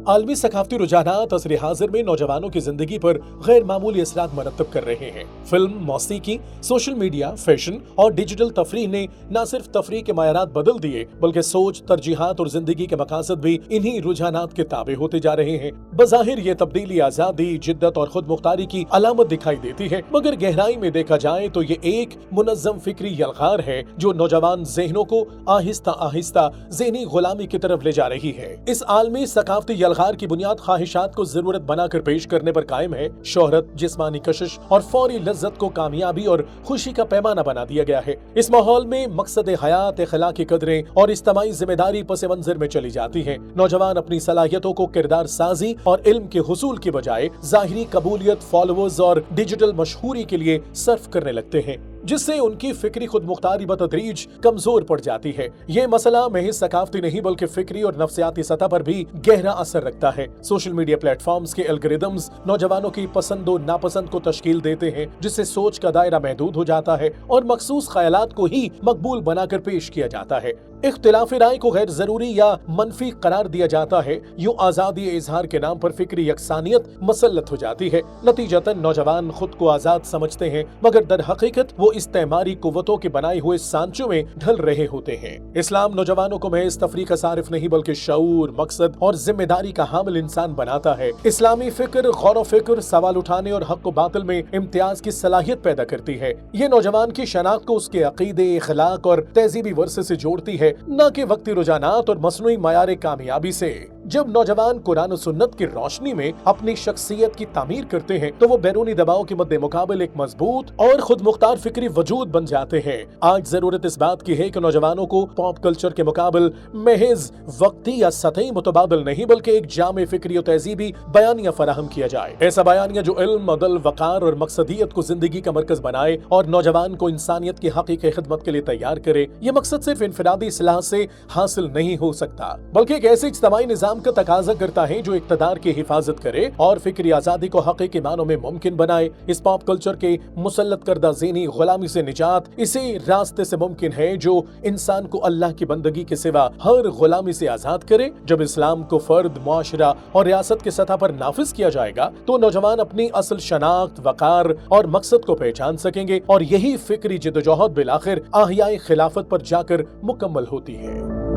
عالمی ثقافتی رجحانات عصر حاضر میں نوجوانوں کی زندگی پر غیر معمولی اثرات مرتب کر رہے ہیں۔ فلم، موسیقی، سوشل میڈیا، فیشن اور ڈیجیٹل تفریح نے نہ صرف تفریح کے معیارات بدل دیے بلکہ سوچ، ترجیحات اور زندگی کے مقاصد بھی انہی رجحانات کے تابع ہوتے جا رہے ہیں۔ بظاہر یہ تبدیلی آزادی، جدت اور خود مختاری کی علامت دکھائی دیتی ہے، مگر گہرائی میں دیکھا جائے تو یہ ایک منظم فکری یلغار ہے جو نوجوان ذہنوں کو آہستہ آہستہ ذہنی غلامی کی طرف لے جا رہی ہے۔ اس عالمی ثقافتی یلغار کی بنیاد خواہشات کو ضرورت بنا کر پیش کرنے پر قائم ہے۔ شہرت، جسمانی کشش اور فوری لذت کو کامیابی اور خوشی کا پیمانہ بنا دیا گیا ہے۔ اس ماحول میں مقصد حیات، اخلاقی قدریں اور اجتماعی ذمہ داری پس منظر میں چلی جاتی ہیں۔ نوجوان اپنی صلاحیتوں کو کردار سازی اور علم کے حصول کی بجائے ظاہری قبولیت، فالوورز اور ڈیجیٹل مشہوری کے لیے صرف کرنے لگتے ہیں، جس سے ان کی فکری خود مختاری بتدریج کمزور پڑ جاتی ہے۔ یہ مسئلہ محض ثقافتی نہیں بلکہ فکری اور نفسیاتی سطح پر بھی گہرا اثر رکھتا ہے۔ سوشل میڈیا پلیٹ فارمز کے الگوریدمز نوجوانوں کی پسند و ناپسند کو تشکیل دیتے ہیں، جس سے سوچ کا دائرہ محدود ہو جاتا ہے اور مخصوص خیالات کو ہی مقبول بنا کر پیش کیا جاتا ہے۔ اختلاف رائے کو غیر ضروری یا منفی قرار دیا جاتا ہے۔ یوں آزادی اظہار کے نام پر فکری یکسانیت مسلط ہو جاتی ہے۔ نتیجتاً نوجوان خود کو آزاد سمجھتے ہیں مگر در حقیقت وہ استعماری قوتوں کے بنائے ہوئے سانچوں میں ڈھل رہے ہوتے ہیں۔ اسلام نوجوانوں کو محض تفریح کا صارف نہیں بلکہ شعور، مقصد اور ذمہ داری کا حامل انسان بناتا ہے۔ اسلامی فکر غور و فکر، سوال اٹھانے اور حق و باطل میں امتیاز کی صلاحیت پیدا کرتی ہے۔ یہ نوجوان کی شناخت کو اس کے عقیدے، اخلاق اور تہذیبی ورثے سے جوڑتی ہے، نہ کہ وقتی رجحانات اور مصنوعی معیار کامیابی سے۔ جب نوجوان قرآن و سنت کی روشنی میں اپنی شخصیت کی تعمیر کرتے ہیں تو وہ بیرونی دباؤ کے مد مقابل ایک مضبوط اور خود مختار فکری وجود بن جاتے ہیں۔ آج ضرورت اس بات کی ہے کہ نوجوانوں کو پاپ کلچر کے مقابل محض وقتی یا سطحی متبادل نہیں بلکہ ایک جامع فکری و تہذیبی بیانیہ فراہم کیا جائے۔ ایسا بیانیہ جو علم، عدل، وقار اور مقصدیت کو زندگی کا مرکز بنائے اور نوجوان کو انسانیت کی حقیقی خدمت کے لیے تیار کرے۔ یہ مقصد صرف انفرادی اصلاح سے حاصل نہیں ہو سکتا بلکہ ایک ایسے اجتماعی نظام کا تقاضا کرتا ہے جو اقتدار کی حفاظت کرے اور فکری آزادی کو حقیقی معنوں میں ممکن بنائے۔ اس پاپ کلچر کے مسلط کردہ ذہنی غلامی سے نجات اسی راستے سے ممکن ہے جو انسان کو اللہ کی بندگی کے سوا ہر غلامی سے آزاد کرے۔ جب اسلام کو فرد، معاشرہ اور ریاست کی سطح پر نافذ کیا جائے گا تو نوجوان اپنی اصل شناخت، وقار اور مقصد کو پہچان سکیں گے اور یہی فکری جدوجہد بالآخر احیائے خلافت پر جا کر مکمل ہوتی ہے۔